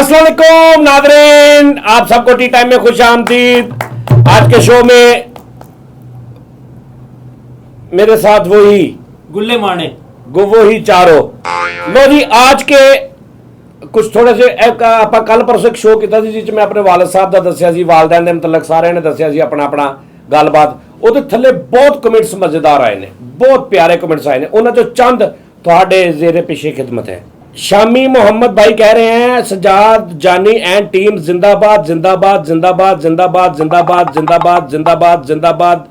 अस्सलाम वालेकुम नाज़रीन, आप सबको टी टाइम में खुश आमदीद। आज के शो में मेरे साथ वही गुल्ले माने वो ही चारों लो जी। आज के कुछ थोड़े से ਆਪਾਂ ਕੱਲ ਪਰਸੋਂ ਇੱਕ ਸ਼ੋਅ ਕੀਤਾ ਸੀ ਜਿਸ ਮੈਂ ਆਪਣੇ ਵਾਲਿਦ ਸਾਹਿਬ ਦਾ ਦੱਸਿਆ ਸੀ, ਵਾਲਦੈਨ ਦੇ ਮੁਤਲਕ ਸਾਰਿਆਂ ਨੇ ਦੱਸਿਆ ਸੀ ਆਪਣਾ ਆਪਣਾ ਗੱਲਬਾਤ। ਉਹਦੇ ਥੱਲੇ ਬਹੁਤ ਕਮੈਂਟਸ ਮਜ਼ੇਦਾਰ ਆਏ ਨੇ, ਬਹੁਤ ਪਿਆਰੇ ਕਮੈंट्स आए ने। ਉਹਨਾਂ ਚੋਂ ਚੰਦ ਤੁਹਾਡੇ ਜ਼ੇਰੇ ਪਿੱਛੇ ਖਿਦਮਤ है। शामी मोहम्मद भाई कह रहे हैं सजाद जानी एंड टीम जिंदाबाद जिंदाबाद जिंदाबाद जिंदाबाद जिंदाबाद जिंदाबाद जिंदाबाद जिंदाबाद,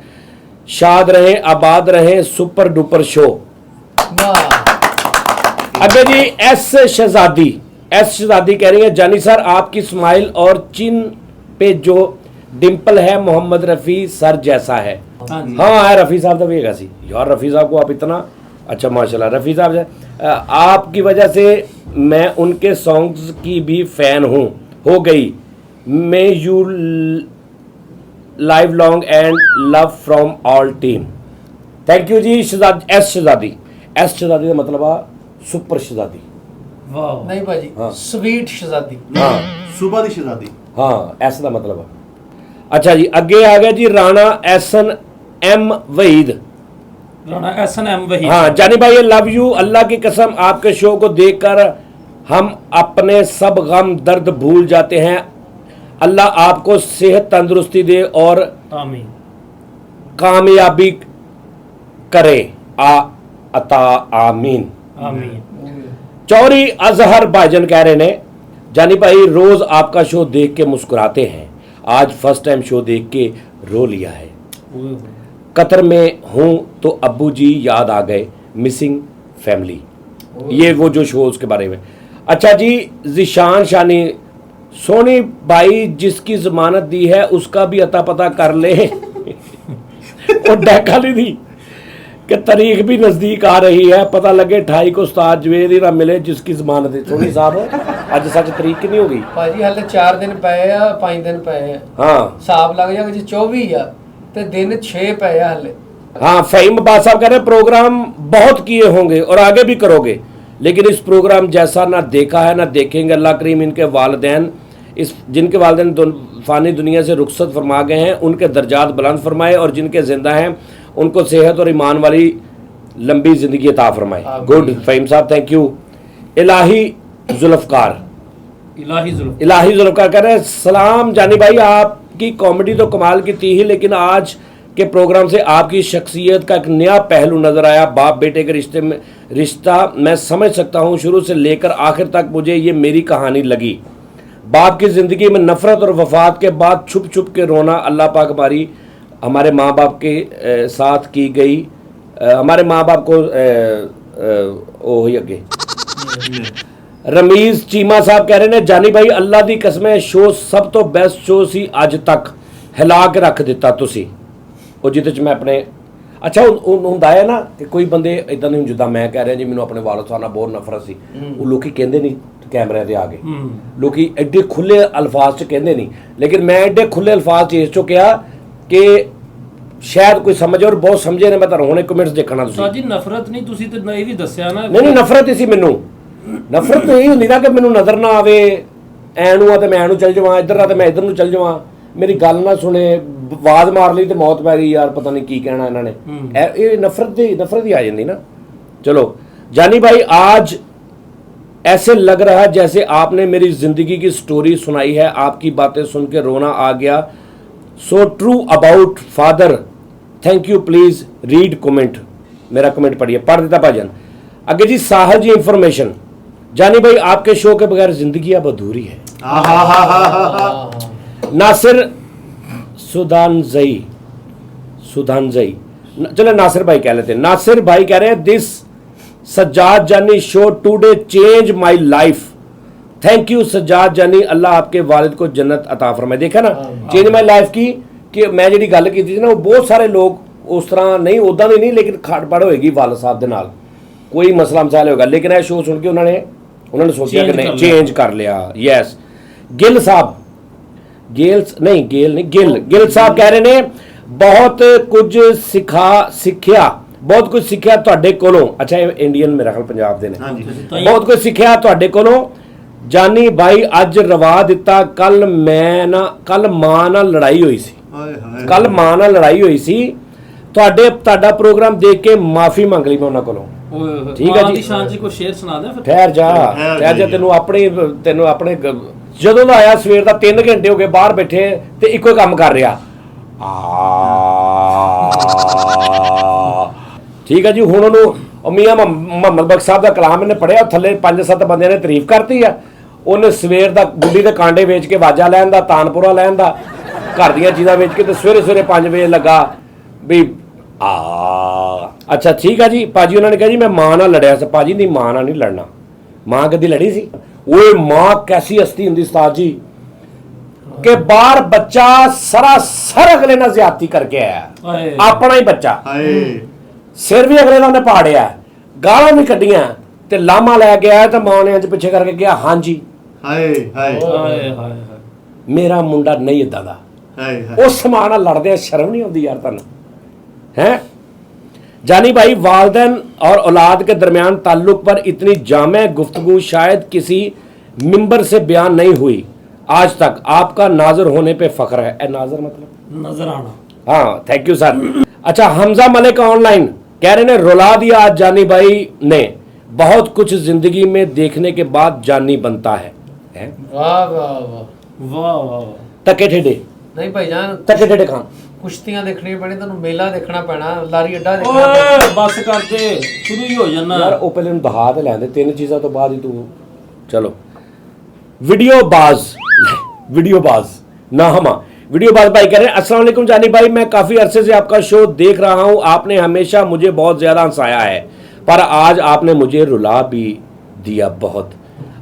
शाद रहे आबाद रहे, सुपर डुपर शो। अगे जी एस शहजादी कह रही है जानी सर आपकी स्माइल और चिन पे जो डिंपल है मोहम्मद रफ़ी सर जैसा है। हाँ रफ़ी साहब का भी है सी यार, रफ़ी साहब को आप इतना अच्छा माशाल्लाह। रफ़ी साहब से आपकी वजह से मैं उनके सॉन्ग्स की भी फ़ैन हूँ हो गई। May you live long and love from all team. Thank you G S शहजादी का मतलब आ सुपर शहजादी। वाह नहीं भाजी हाँ। स्वीट शहजादी। हाँ सुबह दी शहजादी। हाँ एस का मतलब आ। अच्छा जी अगे आ गया जी राणा एहसन एम वहीद। राणा एहसन एम वहीद। हाँ जानी भाई लव यू, अल्लाह की कसम आपके शो को देखकर हम अपने सब गम दर्द भूल जाते हैं। अल्लाह आपको सेहत तंदुरुस्ती दे और आमीन कामयाबी करे अता आमीन आमीन। चौरी अजहर भाईजन कह रहे ने जानी भाई रोज आपका शो देख के मुस्कुराते हैं, आज फर्स्ट टाइम शो देख के रो लिया है। कतर में हूँ तो अब्बू जी याद आ गए, मिसिंग फैमिली। ये वो जो शो उसके बारे में। अच्छा जी जिशान शानी सोनी भाई जिसकी जमानत दी है उसका भी अता पता कर ले और देखा नहीं थी कि तारीख भी नज़दीक आ रही है, पता लगे 28 को उस्ताद जवेद ही ना मिले जिसकी जमानत है। सोनी साहब अज सच तरीक कितनी हो गई भाजी हाले 4 दिन पे आ 5 दिन पे है। हाँ हिसाब लग जाएगा जी 24 आ ते दिन 6 पे आ हाले। हाँ फ़हीम अब्बास साहब कह रहे हैं प्रोग्राम बहुत किए होंगे और आगे भी करोगे, लेकिन इस प्रोग्राम जैसा ना देखा है ना देखेंगे। अल्लाह करीम इनके वालिदैन जिनके वालिदैन फ़ानी दुनिया से रुखसत फरमा गए हैं उनके दर्जात बुलंद फरमाए और जिनके ज़िंदा हैं उनको सेहत और ईमान वाली लंबी ज़िंदगी अता फरमाए। गुड फ़हीम साहब थैंक यू। इलाही जुल्फ़कार कह रहे हैं सलाम जानी भाई आपकी कॉमेडी तो कमाल की थी ही, लेकिन आज के प्रोग्राम से आपकी शख्सियत का एक नया पहलू नजर आया। बाप बेटे के रिश्ता मैं समझ सकता हूँ, शुरू से लेकर आखिर तक मुझे ये मेरी कहानी लगी। बाप की ज़िंदगी में नफ़रत और वफ़ात के बाद छुप छुप के रोना अल्लाह पाक हमारे माँ बाप के साथ की गई, हमारे माँ बाप को ही अगे। रमीज़ चीमा साहब कह रहे ने जानी भाई अल्लाह दी कसम शो सब तो बेस्ट शो सी अज तक, हिला के रख दिता तुसी। ਉਹ ਜਿਹਦੇ ਚ ਮੈਂ ਆਪਣੇ ਅੱਛਾ ਹੁੰਦਾ ਹੈ ਨਾ ਕਿ ਕੋਈ ਬੰਦੇ ਇਦਾਂ ਨਹੀਂ ਜਿੱਦਾਂ ਮੈਂ ਕਹਿ ਰਿਹਾ ਜੀ ਮੈਨੂੰ ਆਪਣੇ ਵਾਲਿਦ ਸਾਹਿਬ ਨਾਲ ਬਹੁਤ ਨਫ਼ਰਤ ਸੀ, ਉਹ ਲੋਕੀ ਕਹਿੰਦੇ ਨਹੀਂ ਕੈਮਰਿਆਂ ਤੇ ਆ ਕੇ, ਲੋਕੀ ਐਡੇ ਖੁੱਲੇ ਅਲਫਾਜ਼ ਚ ਕਹਿੰਦੇ ਨਹੀਂ, ਲੇਕਿਨ ਮੈਂ ਐਡੇ ਖੁੱਲੇ ਅਲਫਾਜ਼ ਚ ਇਸ ਚੋਂ ਕਿਹਾ ਕਿ ਸ਼ਾਇਦ ਕੋਈ ਸਮਝੇ ਔਰ ਬਹੁਤ ਸਮਝੇ ਨੇ। ਮੈਂ ਤੁਹਾਨੂੰ ਹੁਣੇ ਕਮੈਂਟਸ ਦੇਖਣਾ ਤੁਸੀਂ ਜੀ ਨਫ਼ਰਤ ਨਹੀਂ ਤੁਸੀਂ ਤੇ ਇਹ ਵੀ ਦੱਸਿਆ ਨਾ। ਨਹੀਂ ਨਫ਼ਰਤ ਹੀ ਸੀ ਮੈਨੂੰ, ਨਫ਼ਰਤ ਨਹੀਂ ਹੁੰਦੀ ਨਾ ਕਿ ਮੈਨੂੰ ਨਜ਼ਰ ਨਾ ਆਵੇ ਐ ਨੂੰ ਆ ਤੇ ਮੈਂ ਐ ਨੂੰ ਚੱਲ ਜਾਵਾਂ, ਇੱਧਰ ਆ ਤੇ ਮੈਂ ਇੱਧਰ ਨੂੰ ਚੱਲ ਜਾਵਾਂ, मेरी गल ना सुने आवाज मार ली तो मौत पै गई यार पता नहीं की कहना इन्होंने, ये नफरत ही आ जाती ना। चलो जानी भाई आज ऐसे लग रहा है जैसे आपने मेरी जिंदगी की स्टोरी सुनाई है, आपकी बातें सुन के रोना आ गया। So true about father, thank you please read comment. मेरा कमेंट पढ़िए, पढ़ देता भाजन। अगे जी साहल जी इंफॉर्मेशन जानी भाई आपके शो के बगैर जिंदगी अब अधूरी है। नासिर सुधानजई चलो नासिर भाई कह लेते हैं। नासिर भाई कह रहे हैं दिस सज्जाद जानी show today change my life, thank you Sajjad जानी, अल्लाह आपके वालिद को जन्नत अता फरमाए। देखा ना चेंज माय लाइफ की कि मैं जी गल की थी ना वो बहुत सारे लोग उस तरह नहीं उदा नहीं, लेकिन खड़पड़ होएगी वालिद साहब के नाल कोई मसला मसाइल होगा, लेकिन यह शो सुन के उन्होंने सोचा कि नहीं चेंज कर लिया। यस गिल साहब गिल साहब कह रहे ने बहुत कुछ सिखिया बहुत कुछ सीखिया तुहाडे कोलों। अच्छा इंडियन मेरा ख्याल पंजाब दे ने। बहुत कुछ सीखिया तुहाडे कोलों ਜਾਨੀ ਬਾਈ ਅੱਜ ਰਵਾ ਦਿੱਤਾ। ਕੱਲ ਮਾਂ ਨਾਲ ਲੜਾਈ ਹੋਈ ਸੀ। ਕੱਲ ਮਾਂ ਨਾਲ ਲੜਾਈ ਹੋਈ ਸੀ। ਤੁਹਾਡਾ ਪ੍ਰੋਗਰਾਮ ਦੇਖ ਕੇ ਮਾਫੀ ਮੰਗ ਲਈ ਮੈਂ ਉਹਨਾਂ ਕੋਲੋਂ। ਠੀਕ ਹੈ ਜੀ। ਸ਼ਾਨ ਜੀ ਕੋਈ ਸ਼ੇਰ ਸੁਣਾ ਦੇ ਫਿਰ। ਠਹਿਰ ਜਾ ਤੈਨੂੰ ਆਪਣੇ ਜਦੋਂ ਦਾ ਆਇਆ ਸਵੇਰ ਦਾ 3 ਘੰਟੇ ਹੋ ਗਏ ਬਾਹਰ ਬੈਠੇ ਤੇ ਇੱਕੋ ਹੀ ਕੰਮ ਕਰ ਰਿਹਾ। ਠੀਕ ਹੈ ਜੀ। ਹੁਣ ਉਹਨੂੰ ਮੀਆਂ ਮੁਹੰਮਦ ਬਖਸ਼ ਸਾਹਿਬ ਦਾ ਕਲਾਮ ਇਹਨੇ ਪੜਿਆ, ਥੱਲੇ 5-7 ਬੰਦਿਆਂ ਨੇ ਤਾਰੀਫ ਕਰਤੀ ਆ। ਉਹਨੇ ਸਵੇਰ ਦਾ ਗੁੱਡੀ ਦੇ ਕਾਂਡੇ ਵੇਚ ਕੇ ਵਾਜਾ ਲੈਣ ਦਾ, ਤਾਨਪੁਰਾ ਲੈਣ ਦਾ, ਘਰ ਦੀਆਂ ਚੀਜ਼ਾਂ ਵੇਚ ਕੇ ਤੇ ਸਵੇਰੇ 5 ਵਜੇ ਲੱਗਾ ਵੀ ਅੱਛਾ ਠੀਕ ਆ ਜੀ। ਭਾਜੀ ਉਹਨਾਂ ਨੇ ਕਿਹਾ ਜੀ ਮੈਂ ਮਾਂ ਨਾਲ ਲੜਿਆ ਸੀ। ਭਾਜੀ ਨਹੀਂ, ਮਾਂ ਨਾਲ ਨਹੀਂ ਲੜਨਾ। ਮਾਂ ਕਦੀ ਲੜੀ ਸੀ? ਓਏ ਮਾਂ ਕੈਸੀ ਹਸਤੀ ਹੁੰਦੀ ਉਸਤਾਦ ਜੀ ਕਿ ਬਾਹਰ ਬੱਚਾ ਸਰਾਸਰ ਅਗਲੇ ਨਾਲ ਜ਼ਿਆਦਤੀ ਕਰਕੇ ਆਇਆ, ਆਪਣਾ ਹੀ ਬੱਚਾ, ਸਿਰ ਵੀ ਅਗਲੇ ਨਾਲ ਉਹਨੇ ਪਾੜਿਆ, ਗਾਲਾਂ ਵੀ ਕੱਢੀਆਂ ਤੇ ਲਾਮਾ ਲੈ ਕੇ ਆਇਆ ਤੇ ਮਾਂ ਨੇ ਅੱਜ ਪਿੱਛੇ ਕਰਕੇ ਕਿਹਾ ਹਾਂਜੀ ਮੇਰਾ ਮੁੰਡਾ ਨਹੀਂ ਇਦਾਂ ਦਾ। ਉਸ ਮਾਂ ਨਾਲ ਲੜਦੇ ਸ਼ਰਮ नहीं आती यार तन है। जानी भाई वालिदैन और औलाद के दरमियान ताल्लुक पर इतनी जामे गुफ्तगू शायद किसी मिंबर से बयान नहीं हुई आज तक। आपका नाजर होने पे फख्र है। ए नाजर मतलब नजर आना। हाँ थैंक यू सर। अच्छा हमजा मलिक ऑनलाइन कह रहे ने रुला दिया आज जानी भाई ने। बहुत कुछ जिंदगी में देखने के बाद जानी बनता है। वाह वाह वाह वाह वाह। तके ठेडे नहीं भाईजान, तके ठेडे खान ਕੁਸ਼ਤੀਆਂ ਦੇਖਣੀਆਂ ਪੈਣੀ, ਤੁਹਾਨੂੰ ਮੇਲਾ ਦੇਖਣਾ ਪੈਣਾ, ਲਾਰੀ ਅੱਡਾ ਦੇਖਣਾ ਪੈਣਾ। ਓਏ ਬਸ ਕਰ ਦੇ, ਸ਼ੁਰੂ ਹੀ ਹੋ ਜਾਣਾ ਯਾਰ। ਉਹ ਪਹਿਲੇ ਨੂੰ ਦਿਖਾ ਤੇ ਲੈਂਦੇ 3 ਚੀਜ਼ਾਂ ਤੋਂ ਬਾਅਦ ਹੀ ਤੂੰ चलो। वीडियोबाज नाहमा वीडियोबाज भाई कह रहे हैं अस्सलाम वालेकुम जानी भाई, मैं काफ़ी अरसे से आपका शो देख रहा हूँ। आपने हमेशा मुझे बहुत ज़्यादा हंसाया है, पर आज आपने मुझे रुला भी दिया बहुत।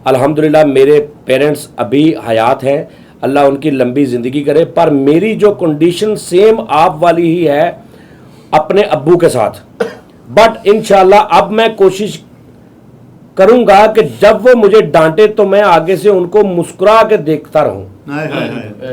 अल्हम्दुलिल्लाह मेरे पेरेंट्स अभी हयात हैं, अल्लाह उनकी लंबी ज़िंदगी करे। पर मेरी जो कंडीशन सेम आप वाली ही है अपने अब्बू के साथ। बट इंशाल्लाह अब मैं कोशिश करूंगा कि जब वो मुझे डांटे तो मैं आगे से उनको मुस्कुरा के देखता रहूं।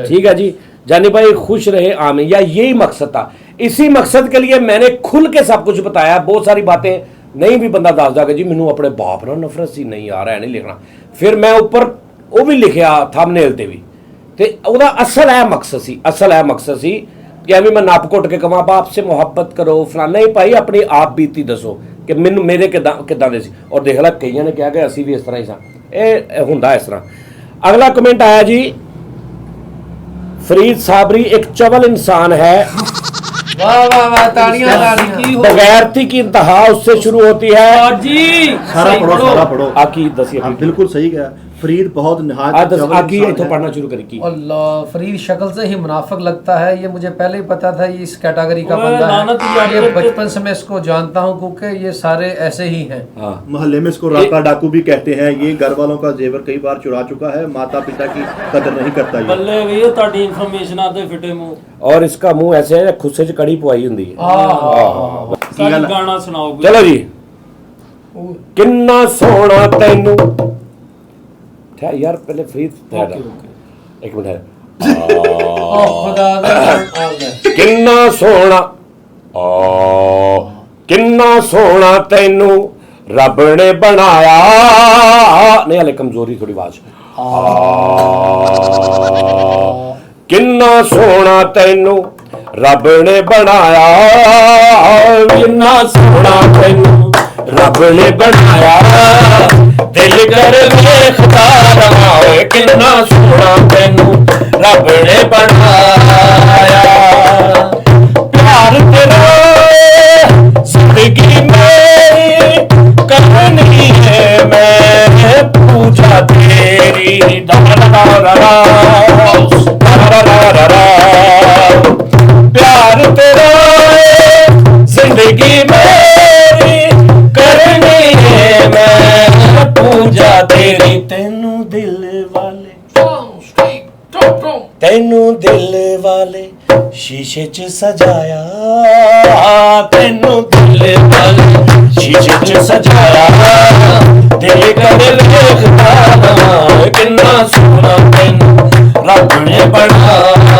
ठीक है जी जानी भाई, खुश रहे आमीन। या यही मकसद था, इसी मकसद के लिए मैंने खुल के सब कुछ बताया। बहुत सारी बातें नहीं भी बंदा दसदा कि जी मैनू अपने बाप नाल नफरत सी, नहीं यार है नहीं लिखना। फिर मैं ऊपर वो भी लिखिया थंबनेल ते भी, ते ओदा असल है मकसद सी कि अभी मैं नप घुट के कहां बाप से मुहब्बत करो फलाना। नहीं भाई, अपनी आप बीती दसो कि मैनू मेरे किदां दे सी। और देख ला कईयां ने कहा कि असी भी इस तरह ही सा, ये हुंदा इस तरह। अगला कमेंट आया जी, फरीद साबरी एक चवल इंसान है। वाह वाह वाह, तालियां तालियां। बगैरती की इंतहा उससे शुरू होती है। जी सारा पढ़ो। आकी दसिए बिल्कुल सही गया। फरीद बहुत आकी इथों पढ़ना शुरू करी की। अल्लाह, फरीद शक्ल से ही मुनाफिक लगता है। ये मुझे पहले ही पता था, ये इस कैटेगरी का बंदा है। ये बचपन से मैं इसको जानता हूँ क्योंकि ये सारे ऐसे ही हैं। मोहल्ले में इसको राका डाकू भी कहते हैं। ये घर वालों का जेवर कई बार चुरा चुका है, माता पिता की कदर नहीं करता ये। बल्ले भैया ताड़ी इंफॉर्मेशन आते फिटे मुंह। और इसका मुंह ऐसे है खुस्से च कड़ी पवाई हुंदी है। सारी गाना सुनाओ। चलो जी, किन्ना सोना तैनू यार, पहले फरीद एक मिनट है। किन्ना सोना तैनू रब ने बनाया। नहीं हले कमजोरी थोड़ी आवाज। किन्ना सोना तैनू रब ने बनाया, किन्ना सोना तैनू रब ने बनाया। दिल कर देखता रहा, किन्ना सोना तैनू रब ने बनाया। प्यार तेरा जिंदगी मेरी करनी है, मैं पूजा तेरी। प्यार तेरा जिंदगी मेरी करनी है, मैं पूजा तेरी। तेनू दिल वाले शीशे च सजाया, तेनू दिल वाले शीशे च सजाया। दिल कर देखता रहा, किन्ना सोना तैनू रब ने बनाया।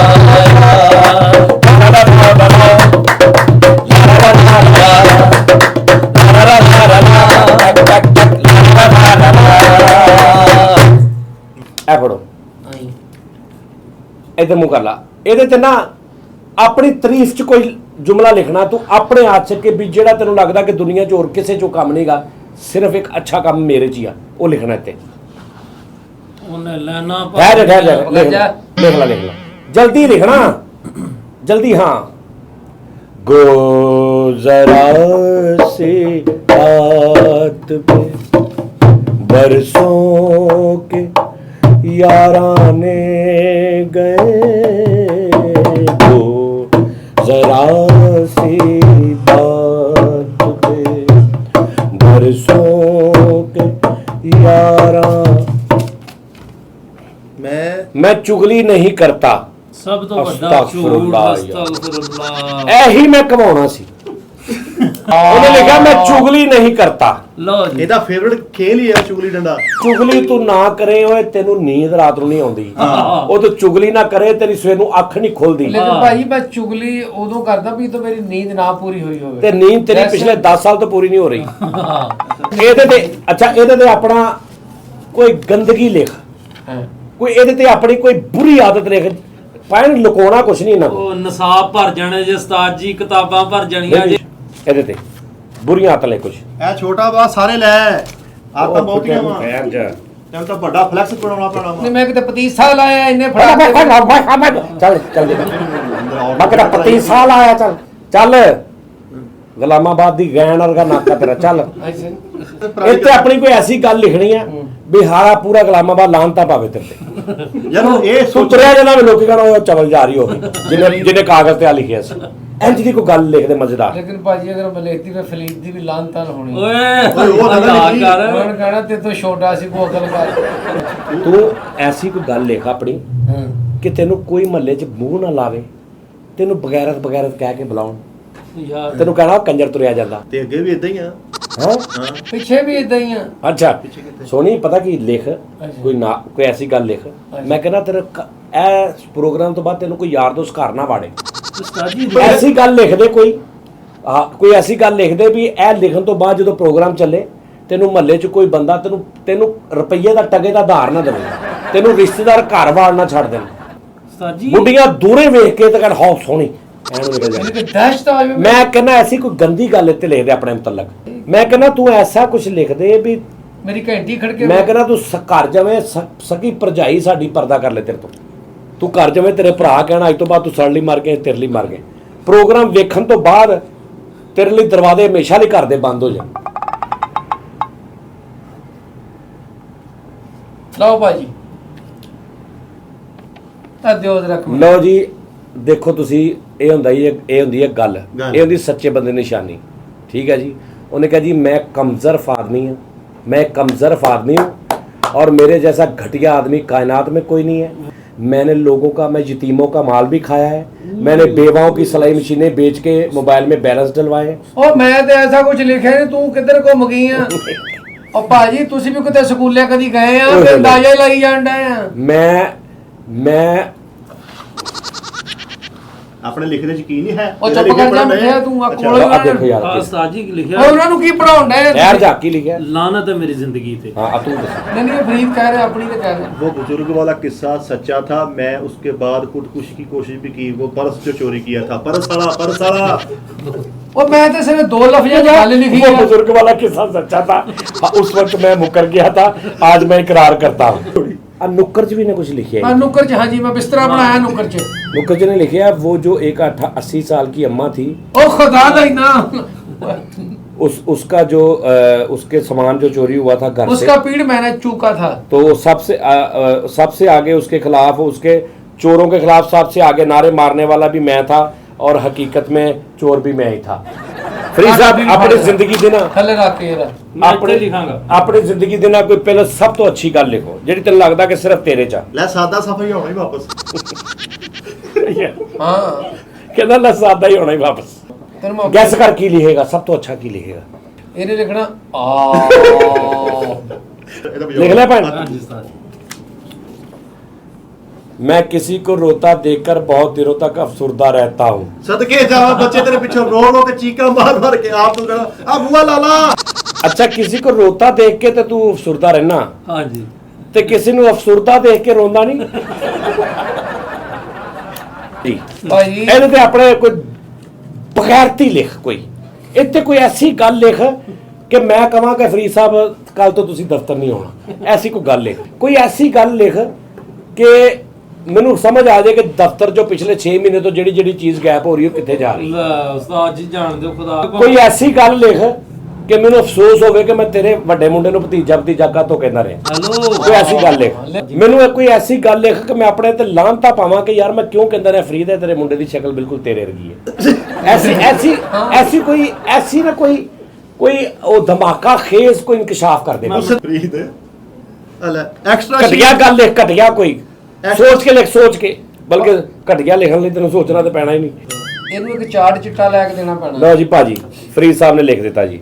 ਇਧਰ ਮੂੰਹ ਕਰ ਲਾ। ਇਹਦੇ ਤੇ ਨਾ ਆਪਣੀ ਤਾਰੀਫ ਚ ਕੋਈ ਜੁਮਲਾ ਲਿਖਣਾ ਤੂੰ ਆਪਣੇ ਹੱਥ ਚ, ਕਿ ਵੀ ਜਿਹੜਾ ਤੈਨੂੰ ਲੱਗਦਾ ਕਿ ਦੁਨੀਆ 'ਚ ਹੋਰ ਕਿਸੇ 'ਚੋਂ ਕੰਮ ਨਹੀਂਗਾ, ਸਿਰਫ ਇੱਕ ਅੱਛਾ ਕੰਮ ਮੇਰੇ 'ਚ ਹੀ ਆ, ਉਹ ਲਿਖਣਾ ਇੱਥੇ। ਉਹਨੇ ਲੈਣਾ ਠਹਿਰ ਜਾ ਲਿਖ ਲਾ ਜਲਦੀ ਲਿਖਣਾ, ਜਲਦੀ। हाँ गुज़रा से रात पे बरसों के याराने गए, गुज़रा से रात पे बरसों के यारा। मैं चुगली नहीं करता, ਸਭ ਤੋਂ ਵੱਡਾ ਝੂਠ। ਅਸਤਗਫਿਰullah। ਇਹੀ ਮੈਂ ਕਮਾਉਣਾ ਸੀ। ਉਹਨੇ ਲਿਖਿਆ ਮੈਂ ਚੁਗਲੀ ਨਹੀਂ ਕਰਤਾ। ਲਓ ਜੀ, ਇਹਦਾ ਫੇਵਰਿਟ ਖੇਲ ਹੀ ਹੈ ਚੁਗਲੀ ਡੰਡਾ। ਚੁਗਲੀ ਤੂੰ ਨਾ ਕਰੇ ਓਏ, ਤੈਨੂੰ ਨੀਂਦ ਰਾਤ ਨੂੰ ਨਹੀਂ ਆਉਂਦੀ। ਉਹ ਤੇ ਚੁਗਲੀ ਨਾ ਕਰੇ, ਤੇਰੀ ਸਵੇਰ ਨੂੰ ਅੱਖ ਨਹੀਂ ਖੁੱਲਦੀ। लेकिन भाई मैं चुगली उदों करदा भी तो मेरी नींद ना पूरी हुई होवे ਤੇ ਨੀਂਦ ਤੇਰੀ ਪਿਛਲੇ 10 ਸਾਲ ਤੋਂ ਪੂਰੀ ਨਹੀਂ ਹੋ ਰਹੀ। ਇਹਦੇ ਤੇ ਅੱਛਾ, ਇਹਦੇ ਤੇ ਆਪਣਾ ਕੋਈ ਗੰਦਗੀ ਲਿਖ, ਕੋਈ ਇਹਦੇ ਤੇ ਆਪਣੀ ਕੋਈ ਬੁਰੀ ਆਦਤ ਲਿਖ। ਪੈਣ ਲੁਕਾਉਣਾ ਕੁਛ ਨਹੀਂ ਇਹਨਾਂ ਕੋਲ। ਉਹ ਨਿਸਾਬ ਭਰ ਜਾਣੇ ਜੇ ਉਸਤਾਦ ਜੀ, ਕਿਤਾਬਾਂ ਭਰ ਜਾਣੀਆਂ ਜੇ। ਇਹਦੇ ਤੇ ਬੁਰੀਆਂ ਆਦਤਾਂ ਲੈ ਕੁਛ। ਇਹ ਛੋਟਾ ਬਾ ਸਾਰੇ ਲੈ ਆ ਤਾਂ ਬਹੁਤੀਆਂ ਵਾ। ਤੈਨੂੰ ਤਾਂ ਵੱਡਾ ਫਲੈਕਸ ਬਣਾਉਣਾ ਪੈਣਾ ਵਾ। नहीं मैं किते पतीसा लाया इन्ने फड़ा ਚੱਲ ਚੱਲ ਮੈਂ ਕਿਹੜਾ 35 ਸਾਲ ਆਇਆ। ਚੱਲ ਚੱਲ ਗੁਲਾਮਾਬਾਦ ਦੀ ਗੈਣ ਵਰਗਾ ਨਾਕਾ ਤੇਰਾ। ਚੱਲ ਇੱਥੇ ਆਪਣੀ ਕੋਈ ਐਸੀ ਗੱਲ ਲਿਖਣੀ ਆ ਵੀ ਹਾਰਾ ਪੂਰਾ ਗੁਲਾਮਾਬਾਦ ਲਾਂਤਾ ਪਾਵੇ ਤੇਰੇ ਤੇ। ਯਾਰ ਇਹ ਸੁਤਰਿਆ ਜਨਾ ਵੀ ਲੋਕੀ ਕਹਣਾ ਉਹ ਚਵਲ ਜਾਰੀ ਹੋ ਗਈ, ਜਿਹਨੇ ਕਾਗਜ਼ ਤੇ ਆ ਲਿਖਿਆ ਸੀ। ਇੰਜ ਦੀ ਕੋਈ ਗੱਲ ਲਿਖਦੇ ਮਜ਼ੇਦਾਰ। लेकिन भाजी अगर मैं लिखती मैं फलीद दी भी लान तान होनी ਓਏ ਉਹ ਤਾਂ ਅੱਲਾਹ ਨਹੀਂ। ਕਰ। उन्होंने कहना ते तो छोटा सी को अकल कर ਤੂੰ ਐਸੀ ਕੋਈ ਗੱਲ ਲਿਖ ਆਪਣੀ ਕਿ ਤੈਨੂੰ ਕੋਈ ਮਹੱਲੇ 'ਚ ਮੂੰਹ ਨਾ ਲਾਵੇ, ਤੈਨੂੰ ਬਗੈਰਤ ਬਗੈਰਤ ਕਹਿ ਕੇ ਬੁਲਾਉਣ, ਯਾਰ ਤੈਨੂੰ ਕਹਿਣਾ ਉਹ ਕੰਜਰ ਤੁਰਿਆ ਜਾਂਦਾ। ਤੇ ਅੱਗੇ ਵੀ ਇਦਾਂ ਹੀ ਆ। ਹਾਂ पीछे भी इदा ही है ਅੱਛਾ ਸੋਨੀ, ਪਤਾ ਕੀ ਲਿਖ, ਕੋਈ ਨਾ ਕੋਈ ਐਸੀ ਗੱਲ ਲਿਖ। ਮੈਂ ਕਹਿੰਦਾ ਤੇਰੇ ਇਹ ਪ੍ਰੋਗਰਾਮ ਤੋਂ ਬਾਅਦ ਤੈਨੂੰ ਕੋਈ ਯਾਰ ਦੋਸਤ ਘਰ ਨਾ ਵਾੜੇ। ਉਸਤਾਦ ਜੀ ਐਸੀ ਗੱਲ ਲਿਖ ਦੇ ਕੋਈ, ਕੋਈ ਐਸੀ ਗੱਲ ਲਿਖ ਦੇ ਵੀ ਇਹ ਲਿਖਣ ਤੋਂ ਬਾਅਦ ਜਦੋਂ ਪ੍ਰੋਗਰਾਮ ਚੱਲੇ ਤੈਨੂੰ ਮਹੱਲੇ 'ਚ ਕੋਈ ਬੰਦਾ ਤੈਨੂੰ ਰੁਪਈਏ ਦਾ ਟਗੇ ਦਾ ਧਾਰ ਨਾ ਦੇਵੇ, ਤੈਨੂੰ ਰਿਸ਼ਤੇਦਾਰ ਘਰ ਵਾੜ ਨਾ ਛੱਡ ਦੇਣ। ਉਸਤਾਦ ਜੀ ਬੁੱਢੀਆਂ ਦੂਰੇ ਵੇਖ ਕੇ ਤੇ ਕਹਿਣ ਹਾਉ ਸੋਹਣੀ ਐਨੂੰ ਨਿਕਲ ਜਾ। लेकिन दहशत आ जाए ਮੈਂ ਕਹਿੰਦਾ ਐਸੀ ਕੋਈ ਗੰਦੀ ਗੱਲ ਇੱਥੇ ਲਿਖ ਦੇ ਆਪਣੇ ਮੁਤਲਕ। ਮੈਂ ਕਹਿੰਦਾ ਤੂੰ ਐਸਾ ਕੁਝ ਲਿਖ ਦੇ ਵੀ मेरी घंटी खड़के ਮੈਂ ਕਹਿੰਦਾ ਤੂੰ ਘਰ ਜਾਵੇਂ ਸਕੀ ਭਰਜਾਈ ਸਾਡੀ ਪਰਦਾ ਕਰ ਲੈ ਤੇਰੇ ਤੋਂ। ਤੂੰ ਘਰ ਜਾਵੇਂ ਤੇਰੇ ਭਰਾ ਕਹਿਣਾ ਅੱਜ ਤੋਂ ਬਾਅਦ ਤੂੰ ਸੜਲੀ ਮਰ ਗਏ, ਤੇਰੇ ਲਈ ਮਰ ਗਏ। ਪ੍ਰੋਗਰਾਮ ਵੇਖਣ ਤੋਂ ਬਾਅਦ ਤੇਰੇ ਲਈ ਦਰਵਾਜ਼ੇ ਹਮੇਸ਼ਾ ਲਈ ਘਰ ਦੇ ਬੰਦ ਹੋ ਜਾਣ। लाओ भाजी आ दियो रख ਲਓ ਜੀ ਦੇਖੋ ਤੁਸੀਂ, ਇਹ ਹੁੰਦੀ ਹੈ ਗੱਲ, ਇਹ ਹੁੰਦੀ ਸੱਚੇ ਬੰਦੇ ਦੀ ਨਿਸ਼ਾਨੀ। ਠੀਕ है जी। उन्होंने कहा जी मैं कमज़र्फ आदमी हूँ, मैं कमज़र्फ आदमी हूँ और मेरे जैसा घटिया आदमी कायनात में कोई नहीं है। मैंने लोगों का, मैं यतीमों का माल भी खाया है, मैंने बेवाओं की सिलाई मशीनें बेच के मोबाइल में बैलेंस डलवाए। ओ मैं तो ऐसा कुछ लिखा नहीं तू किधर घूम गई है ओ भाजी तुसी भी किते स्कूले कदी गए आ फिर अंदाजा लाई जांदा है मैं ਆਪਣੇ ਲਿਖੇ ਦੇ ਯਕੀਨ ਨਹੀਂ ਹੈ। ਉਹ ਚੁੱਪ ਕਰ ਜਾ ਮਿੱਠਿਆ ਤੂੰ ਆ ਕੋਲ ਆ ਦੇਖੋ ਯਾਰ ਉਸਤਾਦ ਜੀ ਲਿਖਿਆ ਉਹ ਉਹਨਾਂ ਨੂੰ ਕੀ ਪੜਾਉਂਦਾ ਹੈ ਯਾਰ ਝਾਕੀ ਲਿਖਿਆ। ਲਾਨਤ है मेरी जिंदगी पे। हाँ तू बता। नहीं नहीं फरीद कह रहे अपनी तो कह रहे वो बुजुर्ग वाला किस्सा सच्चा था। मैं उसके बाद खुदकुशी की कोशिश भी की। वो पर्स जो चोरी किया था, पर्स वाला ओ मैं तो सिर्फ दो लफ्ज़ गल लिखी वो है बुजुर्ग वाला किस्सा सच्चा था। उस वक्त मैं मुकर गया था, आज मैं इकरार करता हूँ। नुक्कर च भी ने कुछ लिखा हां है। नुक्कर च हां जी मैं बिस्तरा बनाया नुक्कर च नुक्कर च ने लिखा है वो जो एक 80 साल की अम्मा थी, ओ खुदा दा ही ना उसका जो उसके सामान जो चोरी हुआ था घर उसका से, पीड़ मैंने चूका था तो सबसे आगे उसके खिलाफ, उसके चोरों के खिलाफ सबसे आगे नारे मारने वाला भी मैं था और हकीकत में चोर भी मैं ही था। फरीद साहब अपनी जिंदगी दे ना थल्ले रख के जरा अपने लिखांगा अपनी जिंदगी दे ना कोई पहले सब तो अच्छी गल लिखो ਜਿਹੜੀ ਤੈਨੂੰ ਲੱਗਦਾ ਕਿ ਸਿਰਫ ਤੇਰੇ ਚ ਲੈ ਸਾਦਾ ਸਫਾ ਹੀ ਹੋਣਾ ਹੀ ਵਾਪਸ। हां ਕਹਿੰਦਾ ਲੈ ਸਾਦਾ ਹੀ ਹੋਣਾ ਹੀ ਵਾਪਸ। तेरे मौके गैस कर की लिखेगा, सब तो अच्छा की लिखेगा। ਇਹਨੇ ਲਿਖਣਾ ਆ ਇਹਦਾ ਵੀ लिख ले भैन। हाँ जी उस्ताद जी। मैं किसी को रोता देखकर बहुत दिनों तक अफसुर्दा रहता हूँ। सदके जावा बच्चे तेरे पीछे रो रो के चीका मार के आप तू कहना आ बुआ लाला। अच्छा किसी को रोता देख के तो तू अफसुर्दा रहना, हाँ जी ते किसी ਨੂੰ ਅਫਸੁਰਦਾ ਦੇਖ ਕੇ ਰੋਂਦਾ ਨਹੀਂ। ਜੀ ਭਾਈ ਇਹਦੇ ਤੇ ਆਪਣੇ ਕੋਈ ਬਗੈਰਤੀ ਲਿਖ ਕੋਈ ਇੱਥੇ ਕੋਈ ਐਸੀ ਗੱਲ ਲਿਖ ਕਿ ਮੈਂ ਕਹਾਂ ਕਿ ਫਰੀਦ ਸਾਹਿਬ ਕੱਲ ਤੋਂ ਤੁਸੀਂ ਦਫ਼ਤਰ ਨਹੀਂ ਆਉਣਾ, ਐਸੀ ਕੋਈ ਗੱਲ ਲਿਖ, ਕੋਈ ਐਸੀ ਗੱਲ ਲਿਖ ਕਿ ਮੈਨੂੰ ਸਮਝ ਆ ਜਾਏ ਕਿ ਦਫ਼ਤਰ ਜੋ ਪਿਛਲੇ 6 ਮਹੀਨੇ ਤੋਂ ਜਿਹੜੀ ਜਿਹੜੀ ਚੀਜ਼ ਗੈਪ ਹੋ ਰਹੀ ਹੈ ਉਹ ਕਿੱਥੇ ਜਾ ਰਹੀ ਹੈ। ਲੈ ਉਸਤਾਦ ਜੀ ਜਾਣ ਦਿਓ ਖੁਦਾ ਕੋਈ ਐਸੀ ਗੱਲ ਲਿਖ ਕਿ ਮੈਨੂੰ ਅਫਸੋਸ ਹੋਵੇ ਕਿ ਮੈਂ ਤੇਰੇ ਵੱਡੇ ਮੁੰਡੇ ਨੂੰ ਭਤੀਜਾ ਕਾਤੋਂ ਕਹਿੰਦਾ ਰਿਹਾ। ਹੈਲੋ ਕੋਈ ਐਸੀ ਗੱਲ ਲਿਖ ਮੈਨੂੰ, ਕੋਈ ਐਸੀ ਗੱਲ ਲਿਖ ਕਿ ਮੈਂ ਆਪਣੇ ਤੇ ਲਾਹਨਤਾਂ ਪਾਵਾਂ ਕਿ ਯਾਰ ਮੈਂ ਕਿਉਂ ਕਹਿੰਦਾ ਰਿਹਾ ਫਰੀਦ ਹੈ ਤੇਰੇ ਮੁੰਡੇ ਦੀ ਸ਼ਕਲ ਬਿਲਕੁਲ ਤੇਰੇ ਵਰਗੀ ਹੈ। ਐਸੀ ਨਾ ਕੋਈ ਉਹ ਧਮਾਕਾ ਖੇਜ਼ ਕੋਈ ਇਨਕਸ਼ਾਫ ਕਰ ਦੇ। ਫਰੀਦ ਅਲਾ ਐਕਸਟਰਾ ਘਟਿਆ ਗੱਲ ਲਿਖ, ਘਟਿਆ ਕੋਈ ਸੋਚ ਕੇ ਲਿਖ, ਸੋਚ ਕੇ, ਬਲਕਿ ਘਟਿਆ ਲਿਖਣ ਲਈ ਤੈਨੂੰ ਸੋਚਣਾ ਤੇ ਪੈਣਾ ਹੀ ਨਹੀਂ। ਇਹਨੂੰ ਇੱਕ ਚਾਰਟ ਚਿੱਟਾ ਲੈ ਕੇ ਦੇਣਾ ਪੈਣਾ। ਲਓ ਜੀ ਭਾਜੀ ਫਰੀਦ ਸਾਹਿਬ ਨੇ ਲਿਖ ਦਿੱਤਾ ਜੀ।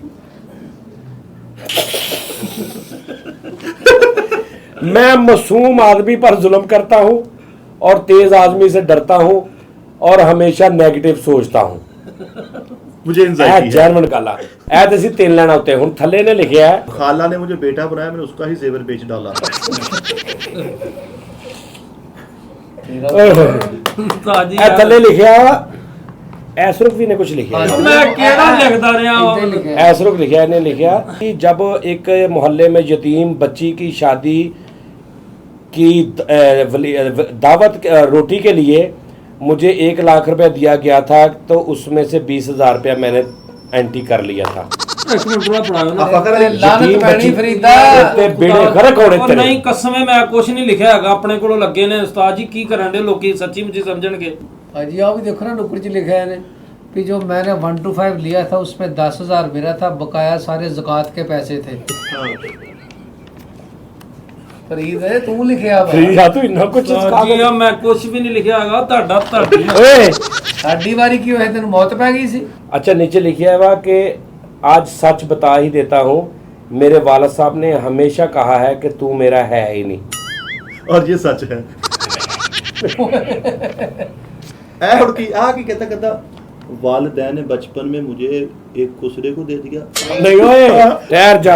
मैं मासूम आदमी पर जुल्म करता हूं और तेज आदमी से डरता हूं और हमेशा नेगेटिव सोचता हूं। मुझे एंजाइटी है। जर्मन गाला ऐ ते सी 3 लाइन उत्ते हुन थल्ले ने लिखिया है खाला ने मुझे बेटा बनाया, मैंने उसका ही जेवर बेच डाला। ਉਸਤਾਦ ਜੀ ऐ थल्ले लिखिया ऐसरुख भी ने कुछ लिखा है। ਮੈਂ ਕਿਹੜਾ ਲਿਖਦਾ ਰਿਹਾ ਇੱਥੇ ਲਿਖਿਆ ਹੈ। ऐसरुख लिखा ने लिखा कि जब एक मोहल्ले में यतीम बच्ची की शादी की दावत रोटी के लिए मुझे 1 लाख रुपया दिया गया था तो उसमें से 20,000 रुपया मैंने एंट्री कर लिया था। ਇੱਕ ਮਿੰਟ ਥੋੜਾ ਪੜਾਓ ਨਾ आप अगर ਲਾਨਤ ਪੈਣੀ ਫਰੀਦਾ। ਤੇ ਬੇੜੇ ਖਰਕ ਹੋਣੇ ਉਹ ਤੇਰੇ। ਨਹੀਂ ਕਸਮੇ ਮੈਂ ਕੁਝ ਨਹੀਂ ਲਿਖਿਆ ਹੈਗਾ, ਆਪਣੇ ਕੋਲੋਂ ਲੱਗੇ ਨੇ ਉਸਤਾਦ ਜੀ ਕੀ ਕਰਨ ਦੇ ਲੋਕੀ ਸੱਚੀ ਮੁੱਚੀ ਸਮਝਣਗੇ। भाई आप भी देखो ना नुक्कड़ च लिखा है ने कि जो मैंने 1 to 5 लिया था उसमें 10,000 मेरा था, बकाया सारे ज़कात के पैसे थे। फरीद है तू लिखिया ਫਰੀਦ ਆ ਤੂੰ ਇੰਨਾ ਕੁਝ ਉਸਤਾਦ ਜੀ ਆ ਮੈਂ ਕੁਝ ਵੀ ਨਹੀਂ ਲਿਖਿਆ ਹੈਗਾ, ਤੁਹਾਡੀ ਓਏ साडी बारी की है तेन मौत पै गई सी। अच्छा नीचे लिखा है कि आज सच बता ही देता हूँ, मेरे वालिद साहब ने हमेशा कहा है कि तू मेरा है ही नहीं। और ये सच है। ऐ हुण की कहता वालिदैन ने बचपन में मुझे एक खुसरे को दे दिया। नहीं ओए ठहर जा,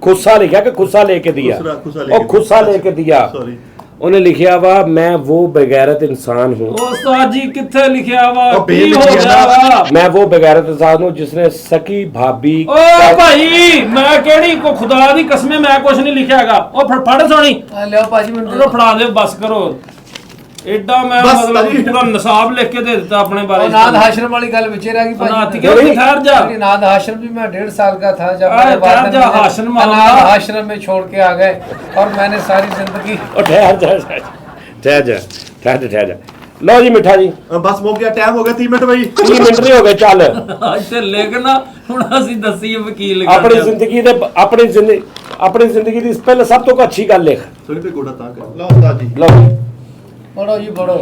खुस्सा लिखा कि खुस्सा लेके दिया, खुस्सा और खुस्सा लेके दिया। सॉरी उन्हें लिखा वा मैं वो बेगैरत इंसान हूँ, ਉਸਤਾਦ ਜੀ ਕਿੱਥੇ ਲਿਖਿਆ ਵਾ ਉਹ ਕੀ ਬੇਲ ਹੋ ਲਿਖਿਆ ਗਿਆ ਵਾ। मैं वो बेगैरत इंसान हूँ जिसने सकी भाभी ਓ ਭਾਈ ਮੈਂ ਕਿਹੜੀ ਕੋ ਖੁਦਾ ਦੀ ਕਸਮੇ ਮੈਂ ਕੁਝ ਨਹੀਂ ਲਿਖਿਆ ਹੈਗਾ। ਉਹ ਫੜ ਸੋਣੀ लिया भाजी मैंने ਉਹਨੂੰ ਫੜਾ ਦਿਓ ਬਸ ਕਰੋ। एडा मैं बस मतलब भाई। पूरा निसाब लिख के दे देता अपने बारे में। अनाथ आश्रम वाली गल विच रह गई अनाथ भाजी। क्यों नहीं ठहर जा मेरी अनाथ आश्रम भी मैं 1.5 साल का था जब अरे मेरे वालिद ठहर जा, मुझे आश्रम अनाथ वाला। आश्रम में छोड़ के आ गए और मैंने सारी जिंदगी और ठहर जा ठहर जा। लो जी मिठा जी बस मुक गया, टाइम हो गया 30 मिनट भाई। 30 मिनट नहीं हो गए, चल ਇੱਥੇ ਲਿਖਣਾ ਹੁਣ ਅਸੀਂ ਦੱਸੀ ਵਕੀਲ अपनी जिंदगी दे अपनी जिंदगी दी पहले सब तो अच्छी गल लिख। थोड़ी पे गोड़ा ताक लो उस्ताद जी। लो पढ़ो जी पढ़ो।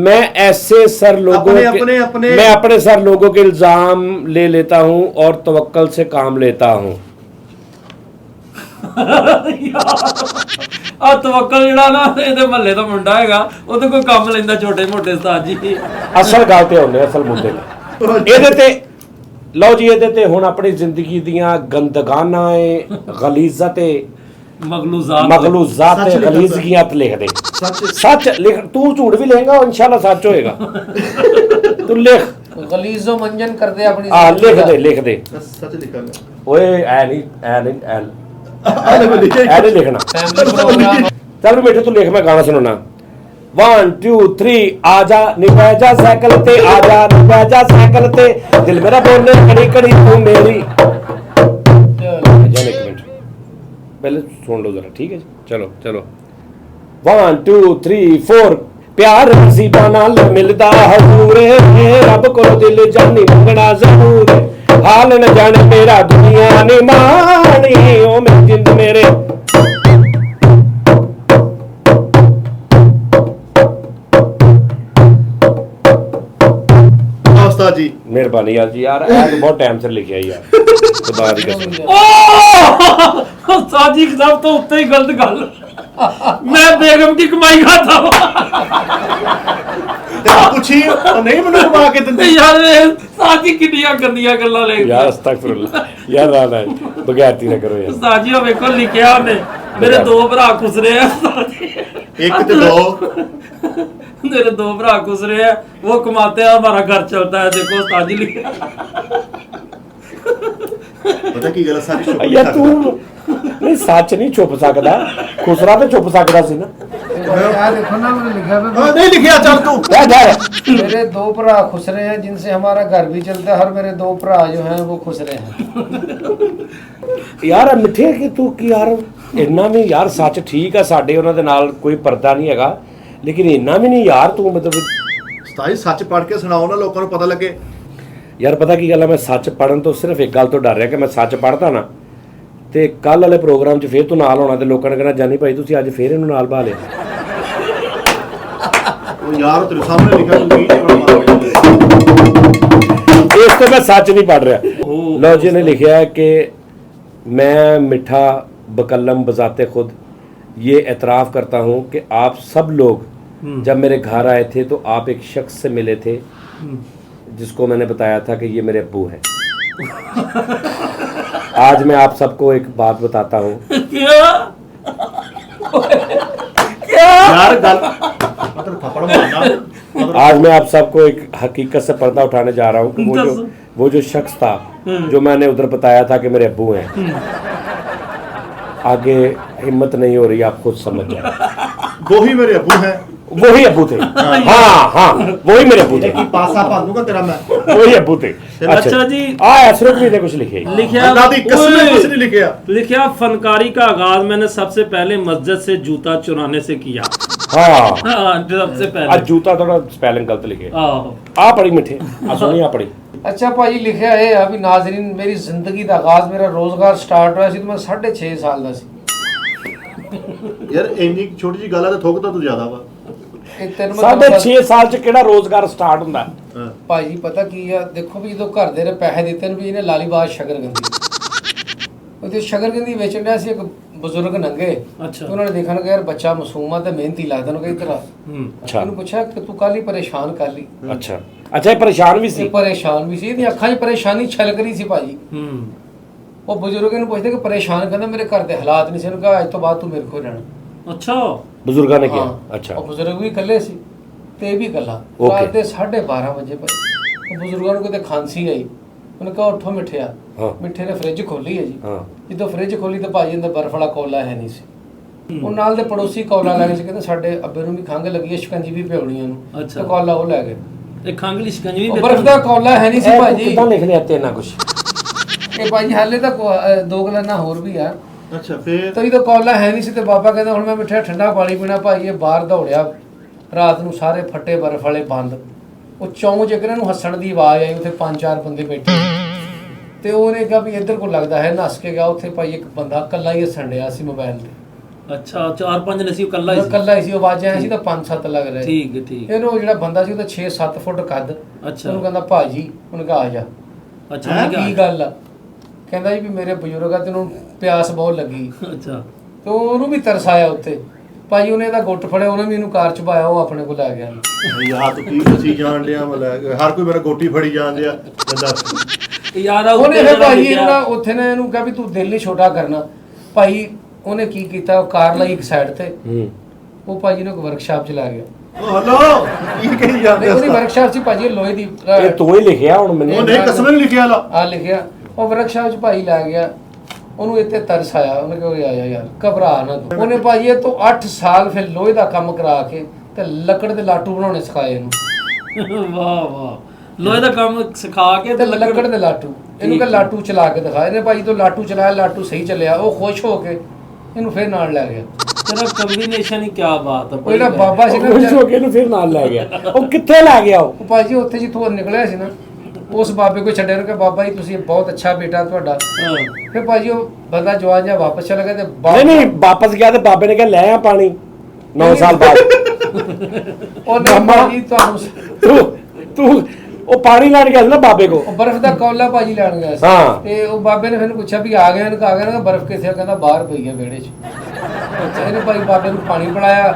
मैं ऐसे सर लोगों अपने मैं अपने सर लोगों के इल्जाम ले लेता हूं और तवक्कल से काम लेता हूं। ਆ ਤਵੱਕਲ ਜਿਹੜਾ ਨਾ ਇਹਦੇ ਮਹੱਲੇ ਦਾ ਮੁੰਡਾ ਹੈਗਾ ਉਹਦੇ ਕੋਈ ਕੰਮ ਲੈਂਦਾ ਛੋਟੇ ਮੋਟੇ ਉਸਤਾਦ ਜੀ। ਅਸਲ ਗੱਲ ਤੇ ਹੁੰਦੇ ਅਸਲ ਮੁੱਦੇ ਨੇ ਇਹਦੇ ਤੇ। ਲਓ ਜੀ ਇਹਦੇ ਤੇ ਹੁਣ ਆਪਣੀ ਜ਼ਿੰਦਗੀ ਦੀਆਂ ਗੰਦਗਾਨਾਂ ਗਲੀਜ਼ਤ ਮਗਲੂਜ਼ਾਤ सच लिख गलीज़गियां लिख दे। सच लिख, तू झूठ भी लेगा और इंशाल्लाह सच होएगा। तू लिख गलीजो मंजन कर दे अपनी लिख दे। सच लिखा है। ओए ऐ नहीं लिखना। फैमिली प्रोग्राम चल बेटे तू लिख, मैं गाना सुनाना। 1 2 3 आजा निभा जा साइकिल ते, आजा निभा जा साइकिल ते, दिल मेरा बोले कड़ी कड़ी तू मेरी। जाने एक मिनट पहले सुन लो जरा, ठीक है जी। चलो 1 2 3 4 प्यार नसीबा नाल मिलदा हजूर, रब को दिल जानी मंगना जरूर, हाल न जाने मेरा दुनिया ने मानी, ओ मेरी जिंद मेरे उस्ताद जी। मेहरबानी यार जी। यार आज बहुत टाइम से लिखा यार, खुदा दी कसम। ਓ ਉਸਤਾਦ ਜੀ ਸਭ ਤੋਂ ਉੱਤੇ ਹੀ ਗਲਤ ਗੱਲ, मैं बेगम की कमाई खाता हूं। पूछी नहीं मैंने घुमा के दिंदे यार उस्ताद जी किन्नियां गंदियां गल्लां ले यार अस्तगफिरुल्लाह यार, ना बगैरती ना करो यार। उस्ताद जी ਵੇਖੋ ਲਿਖਿਆ ਉਹਨੇ ਮੇਰੇ 2 ਭਰਾ ਖੁਸਰੇ ਆ ਉਸਤਾਦ ਜੀ। एक ते दो मेरे 2 भरा घुस रहे हैं, वो कमाते हैं, हमारा घर चलता है। देखो उस्ताद जी लिखा। ਪਤਾ ਕੀ ਗੱਲ ਹੈ, ਸਾਰੀ ਸ਼ੁਕਰ ਯਾਰ ਤੂੰ ਨਹੀਂ ਸੱਚ ਨਹੀਂ ਛੁਪ ਸਕਦਾ, ਖੁਸਰਾ ਤੇ ਛੁਪ ਸਕਦਾ ਸੀ ਨਾ। यार देखो ना मैंने लिखा है ਹਾਂ ਨਹੀਂ ਲਿਖਿਆ, ਚੱਲ ਤੂੰ ਜਾ ਜਾ मेरे 2 भरा खुश रहे हैं जिनसे हमारा घर भी चलता है और मेरे 2 भरा जो हैं वो खुश रहे हैं। ਯਾਰ ਮਿੱਠੇ ਕਿ ਤੂੰ ਕੀ ਯਾਰ ਇੰਨਾ ਵੀ ਯਾਰ ਸੱਚ ਠੀਕ ਆ, ਸਾਡੇ ਉਹਨਾਂ ਦੇ ਨਾਲ ਕੋਈ ਪਰਦਾ ਨਹੀਂ ਹੈਗਾ, ਲੇਕਿਨ ਇੰਨਾ ਵੀ ਨਹੀਂ ਯਾਰ ਤੂੰ ਮਤਲਬ ਸਤਾਈ ਸੱਚ ਪੜ੍ਹ ਕੇ ਸੁਣਾਓ ਨਾ, ਲੋਕਾਂ ਨੂੰ ਪਤਾ ਲੱਗੇ। ਯਾਰ ਪਤਾ ਕੀ ਗੱਲ ਆ, ਮੈਂ ਸੱਚ ਪੜਨ ਤੋਂ ਸਿਰਫ ਇੱਕ ਗੱਲ ਤੋਂ ਡਰ ਰਿਹਾ ਕਿ ਮੈਂ ਸੱਚ ਪੜਦਾ ਨਾ ਤੇ ਕੱਲ ਵਾਲੇ ਪ੍ਰੋਗਰਾਮ 'ਚ ਫੇਰ ਤੂੰ ਨਾਲ ਹੋਣਾ ਤੇ ਲੋਕਾਂ ਨੇ ਕਹਿਣਾ ਜਾਨੀ ਭਾਈ ਤੁਸੀਂ ਅੱਜ ਫੇਰ ਇਹਨੂੰ ਨਾਲ ਬਾ ਲਿਆ। ਉਹ ਯਾਰ ਤੇਰੇ ਸਾਹਮਣੇ ਲਿਖਿਆ, ਤੂੰ ਕੀ ਨਹੀਂ ਪੜ੍ਹਦਾ। ਇਸ ਤੋਂ ਮੈਂ ਸੱਚ ਨਹੀਂ ਪੜ ਰਿਹਾ। ਲਓ ਜੀ ਨੇ ਲਿਖਿਆ है कि मैं मिठा बकलम बजाते खुद ये एतराफ़ करता हूँ कि आप सब लोग जब मेरे घर आए थे तो आप एक शख्स से मिले थे जिसको मैंने बताया था कि ये मेरे अब्बू हैं। आज मैं आप सबको एक बात बताता हूँ। यार गल मतलब थप्पड़ मारना। आज मैं आप सबको एक हकीकत से पर्दा उठाने जा रहा हूँ कि वो जो शख्स था जो मैंने उधर बताया था कि मेरे अब्बू हैं, आगे हिम्मत नहीं हो रही, आप खुद समझ जाए। वो ही मेरे अब्बू हैं। वही अब्बू थे। हाँ हाँ वही मेरे अब्बू थे। की पासा भागूंगा तेरा मैं। वही अब्बू थे। अच्छा जी, असरत भी ने कुछ लिखे लिखा दादी कसम से कुछ नहीं लिखा। लिखा फनकारी का आगाज मैंने सबसे पहले मस्जिद से जूता चुराने से किया। हाँ सबसे पहले आज जूता थोड़ा स्पेलिंग गलत लिखे। आहो आ पढ़ी मिठे आ सुनी आ पढ़ी। अच्छा भाजी लिखा है अभी नाजरीन मेरी जिंदगी का आगाज मेरा रोजगार स्टार्ट हुआ सी तो मैं 6.5 साल का सी। यार ਇੰਨੀ ਛੋਟੀ ਜੀ ਗੱਲ ਹੈ ਤੇ ਥੋਕ ਤਾਂ ਤੂੰ ਜ਼ਿਆਦਾ ਵਾ। ਇਹ ਤੈਨੂੰ ਮੈਂ साढ़े ਦੱਸ- 6 ਸਾਲ ਚ ਕਿਹੜਾ ਰੋਜ਼ਗਾਰ ਸਟਾਰਟ ਹੁੰਦਾ? ਹਾਂ ਭਾਜੀ ਪਤਾ ਕੀ ਆ ਦੇਖੋ ਵੀ ਜਦੋਂ ਘਰ ਦੇ ਨੇ ਪੈਸੇ ਦਿੱਤੇ ਨੇ ਵੀ ਇਹਨੇ ਲਾਲੀਬਾਜ਼ ਸ਼ਕਰਗੰਦੀ ਉਹਦੇ ਸ਼ਕਰਗੰਦੀ ਵੇਚਣ ਡਿਆ ਸੀ ਇੱਕ ਬਜ਼ੁਰਗ ਨੰਗੇ। ਅੱਛਾ। ਉਹਨਾਂ ਨੇ ਦੇਖਣ ਕਿ ਯਾਰ ਬੱਚਾ ਮਾਸੂਮ ਆ ਤੇ ਮਿਹਨਤੀ ਲੱਗਦਾ ਨੂੰ ਕਈ ਤਰ੍ਹਾਂ ਅੱਛਾ ਉਹਨੂੰ ਪੁੱਛਿਆ ਕਿ ਤੂੰ ਕੱਲ ਹੀ ਪਰੇਸ਼ਾਨ ਕਰ ਲਈ। ਅੱਛਾ ਅੱਛਾ ਇਹ ਪਰੇਸ਼ਾਨ ਵੀ ਸੀ। ਇਹ ਪਰੇਸ਼ਾਨ ਵੀ ਸੀ ਇਹਦੀ ਅੱਖਾਂ 'ਚ ਪਰੇਸ਼ਾਨੀ ਛਲਕ ਰਹੀ ਸੀ ਭਾਜੀ। ਉਹ ਬਜ਼ੁਰਗ ਨੂੰ ਪੁੱਛਦੇ ਕਿ ਪਰੇਸ਼ਾਨ ਕਹਿੰਦਾ ਮੇਰੇ ਘਰ ਦੇ ਹਾਲਾਤ ਨਹੀਂ ਸੀ। ਉਹਨੂੰ ਕਿਹਾ ਅੱਜ ਤੋਂ ਬਾਅਦ ਤੂੰ ਮੇਰੇ ਕੋਲ ਰਹਿਣਾ। अच्छा ਬਜ਼ੁਰਗਾਂ ਨੇ ਕਿਹਾ ਹਾਂ। ਅੱਛਾ ਉਹ ਬਜ਼ੁਰਗ ਵੀ ਇਕੱਲੇ ਸੀ ਤੇ ਇਹ ਵੀ ਇਕੱਲਾ। Okay. ਰਾਤ ਦੇ 12:30 ਵਜੇ ਭਾਈ ਉਹ ਬਜ਼ੁਰਗਾਂ ਨੂੰ ਕਿਤੇ ਖਾਂਸੀ ਆਈ। ਉਹਨੇ ਕਿਹਾ ਉੱਠੋ ਮਿੱਠਿਆ। ਹਾਂ। ਮਿੱਠੇ ਨੇ ਫ੍ਰਿਜ ਖੋਲੀ ਹੈ ਜੀ। ਹਾਂ ਜਦੋਂ ਫ੍ਰਿਜ ਖੋਲੀ ਤਾਂ ਭਾਜੀ ਅੰਦਰ ਬਰਫ ਵਾਲਾ ਕੋਲਾ ਹੈ ਨਹੀਂ ਸੀ। ਉਹ ਨਾਲ ਦੇ ਪੜੋਸੀ ਕੋਲਾ ਲੈ ਗਏ ਸੀ ਕਹਿੰਦੇ ਸਾਡੇ ਅੱਬੇ ਨੂੰ ਵੀ ਖੰਘ ਲੱਗੀ ਹੈ ਸ਼ਿਕੰਜੀ ਵੀ ਪਿਉਣੀ ਉਹਨੂੰ। ਅੱਛਾ। ਤੇ ਕੋਲਾ ਉਹ ਲੈ ਗਏ। ਇਹ ਖੰਗ ਦੀ ਸ਼ਿਕੰਜਵੀ ਉਹ ਬਰਫ ਦਾ ਕੋਲਾ ਹੈ ਨਹੀਂ ਸੀ ਭਾਜੀ। ਕਿਦਾਂ ਲਿਖ ਲਿਆ ਤੇ ਨਾ ਕੁਝ? ਇਹ ਭਾਜੀ ਹਾਲੇ ਤਾਂ 2 ਗਲਾਨਾਂ ਹੋਰ ਵੀ ਆ। ਅੱਛਾ ਫੇਰ ਤਰੀ ਤਾਂ ਕੋਲਾ ਹੈ ਨਹੀਂ ਸੀ ਤੇ ਬਾਬਾ ਕਹਿੰਦਾ ਹੁਣ ਮੈਂ ਮਿੱਠਾ ਠੰਡਾ ਪਾਣੀ ਪੀਣਾ। ਭਾਈ ਇਹ ਬਾਹਰ ਦੌੜਿਆ ਰਾਤ ਨੂੰ ਸਾਰੇ ਫੱਟੇ ਬਰਫ ਵਾਲੇ ਬੰਦ। ਉਹ ਚੌਂ ਚ ਇਹਨਾਂ ਨੂੰ ਹੱਸਣ ਦੀ ਆਵਾਜ਼ ਆਈ। ਉੱਥੇ 5-4 ਬੰਦੇ ਬੈਠੇ ਤੇ ਉਹਨੇ ਕਿਹਾ ਵੀ ਇੱਧਰ ਕੋ ਲੱਗਦਾ ਹੈ ਨੱਸ ਕੇ ਗਿਆ। ਉੱਥੇ ਭਾਈ ਇੱਕ ਬੰਦਾ ਇਕੱਲਾ ਹੀ ਹੱਸਣ ਡਿਆ ਸੀ ਮੋਬਾਈਲ ਤੇ। ਅੱਛਾ 4-5 ਨੇ ਸੀ ਉਹ ਕੱਲਾ ਹੀ ਸੀ। ਇਕੱਲਾ ਹੀ ਸੀ। ਆਵਾਜ਼ਾਂ ਆਈਆਂ ਸੀ ਤਾਂ 5-7 ਲੱਗ ਰਹੇ। ਠੀਕ ਹੈ ਠੀਕ। ਫਿਰ ਉਹ ਜਿਹੜਾ ਬੰਦਾ ਸੀ ਉਹ ਤਾਂ 6-7 ਫੁੱਟ ਕੱਦ। ਅੱਛਾ। ਉਹਨੂੰ ਕਹਿੰਦਾ ਭਾਜੀ ਉਹਨੇ ਕਿਹਾ ਆ ਜਾ। ਅੱਛਾ ਮੈਂ ਠੀਕ ਕੀ ਗੱਲ ਆ? ਕਹਿੰਦਾ ਜੀ ਵੀ ਮੇਰੇ ਬਜ਼ੁਰਗ ਆ ਤੇ ਉਹਨੂੰ ਪਿਆਸ ਬਹੁਤ ਲੱਗੀ ਅੱਛਾ ਤੇ ਉਹਨੂੰ ਵੀ ਤਰਸ ਆਇਆ ਉੱਤੇ। ਭਾਜੀ ਉਹਨੇ ਇਹਦਾ ਗੁੱਟ ਫੜਿਆ ਉਹਨੇ ਵੀ ਇਹਨੂੰ ਕਾਰ ਚ ਪਾਇਆ ਉਹ ਆਪਣੇ ਕੋਲ ਲੈ ਗਿਆ। ਯਾਰ ਤੂੰ ਕੀ ਦੱਸੀ ਜਾਣ ਡਿਆ ਮਤਲਬ ਹਰ ਕੋਈ ਮੇਰਾ ਗੋਟੀ ਫੜੀ ਜਾਣ ਡਿਆ। ਦੱਸ ਯਾਰ ਆ ਉਹਨੇ ਫਿਰ ਭਾਈ ਇਹਨੂੰ ਉੱਥੇ ਨੇ ਇਹਨੂੰ ਕਿਹਾ ਵੀ ਤੂੰ ਦਿਲ ਨਹੀਂ ਛੋਟਾ ਕਰਨਾ। ਭਾਈ ਉਹਨੇ ਕੀ ਕੀਤਾ ਉਹ ਕਾਰ ਲਈ ਇੱਕ ਸਾਈਡ ਤੇ ਉਹ ਭਾਜੀ ਨੂੰ ਇੱਕ ਵਰਕਸ਼ਾਪ ਚ ਲੈ ਗਿਆ। ਓ ਹਲੋ ਕੀ ਕਹੀ ਜਾਂਦੇ ਉਹਦੀ ਵਰਕਸ਼ਾਪ ਸੀ ਭਾਜੀ ਲੋਹੇ ਦੀ। ਇਹ ਤੂੰ ਹੀ ਲਿਖਿਆ ਹੁਣ ਮੈਨੂੰ? ਉਹ ਨਹੀਂ ਕਸਮ ਨਹੀਂ ਲਿਖਿਆ ਲਾ। ਆ ਲਿਖਿਆ ਉਹ ਵਰਕਸ਼ਾਪ ਚ ਭਾਈ ਲੈ ਗਿਆ। ਉਹਨੂੰ ਇੱਥੇ ਤਰਸ ਆਇਆ। ਉਹਨੇ ਕਿਹਾ ਆਇਆ ਯਾਰ ਘਬਰਾ ਨਾ ਤੂੰ। ਉਹਨੇ ਭਾਈ ਇਹ ਤੋਂ 8 ਸਾਲ ਫਿਰ ਲੋਹੇ ਦਾ ਕੰਮ ਕਰਾ ਕੇ ਤੇ ਲੱਕੜ ਦੇ ਲਾਟੂ ਬਣਾਉਣੇ ਸਿਖਾਏ ਇਹਨੂੰ। ਵਾਹ ਵਾਹ ਲੋਹੇ ਦਾ ਕੰਮ ਸਿਖਾ ਕੇ ਤੇ ਲੱਕੜ ਦੇ ਲਾਟੂ ਇਹਨੂੰ ਕਿ ਲਾਟੂ ਚਲਾ ਕੇ ਦਿਖਾ। ਇਹਨੇ ਭਾਈ ਤੋਂ ਲਾਟੂ ਚਲਾਇਆ ਲਾਟੂ ਸਹੀ ਚੱਲਿਆ। ਉਹ ਖੁਸ਼ ਹੋ ਕੇ ਇਹਨੂੰ ਫਿਰ ਨਾਲ ਲੈ ਗਿਆ। ਤੇਰਾ ਕੰਬੀਨੇਸ਼ਨ ਹੀ ਕੀ ਬਾਤ ਹੈ। ਉਹ ਜਿਹੜਾ ਬਾਬਾ ਸੀ ਨਾ ਖੁਸ਼ ਹੋ ਕੇ ਇਹਨੂੰ ਫਿਰ ਨਾਲ ਲੈ ਗਿਆ। ਉਹ ਕਿੱਥੇ ਲੈ ਗਿਆ ਉਹ? ਉਹ ਭਾਜੀ ਉੱਥੇ ਜਿੱਥੋਂ ਨਿਕਲਿਆ ਸੀ ਨਾ ਉਸ ਬਾਬੇ ਕੋਲ ਛੱਡਿਆ ਨੂੰ ਕਿ ਬਾਬਾ ਜੀ ਤੁਸੀਂ ਬਹੁਤ ਅੱਛਾ ਬੇਟਾ ਤੁਹਾਡਾ। ਫਿਰ ਭਾਜੀ ਉਹ ਬੰਦਾ ਜਵਾਨ ਜਿਹਾ ਵਾਪਸ ਚਲਾ ਗਿਆ ਤੇ ਨਹੀਂ ਨਹੀਂ ਵਾਪਸ ਗਿਆ ਤੇ ਬਾਬੇ ਨੇ ਕਿਹਾ ਲੈ ਆ ਪਾਣੀ 9 ਸਾਲ ਬਾਅਦ। ਉਹ ਨਾ ਭਾਜੀ ਤੁਹਾਨੂੰ ਤੂੰ ਉਹ ਪਾਣੀ ਲੈਣ ਗਿਆ ਸੀ ਨਾ ਬਾਬੇ ਕੋ। ਉਹ ਬਰਫ਼ ਦਾ ਕੌਲਾ ਭਾਜੀ ਲੈਣ ਗਿਆ ਸੀ। ਹਾਂ। ਤੇ ਉਹ ਬਾਬੇ ਨੇ ਮੈਨੂੰ ਪੁੱਛਿਆ ਵੀ ਆ ਗਿਆ ਇਹਨੂੰ ਆ ਗਿਆ ਨਾ ਬਰਫ਼ ਕਿੱਥੇ ਆ? ਕਹਿੰਦਾ ਬਾਹਰ ਪਈ ਹੈ ਵਿਹੜੇ 'ਚ। ਅੱਛਾ ਇਹਨੇ ਭਾਈ ਬਾਬੇ ਨੂੰ ਪਾਣੀ ਪਿਲਾਇਆ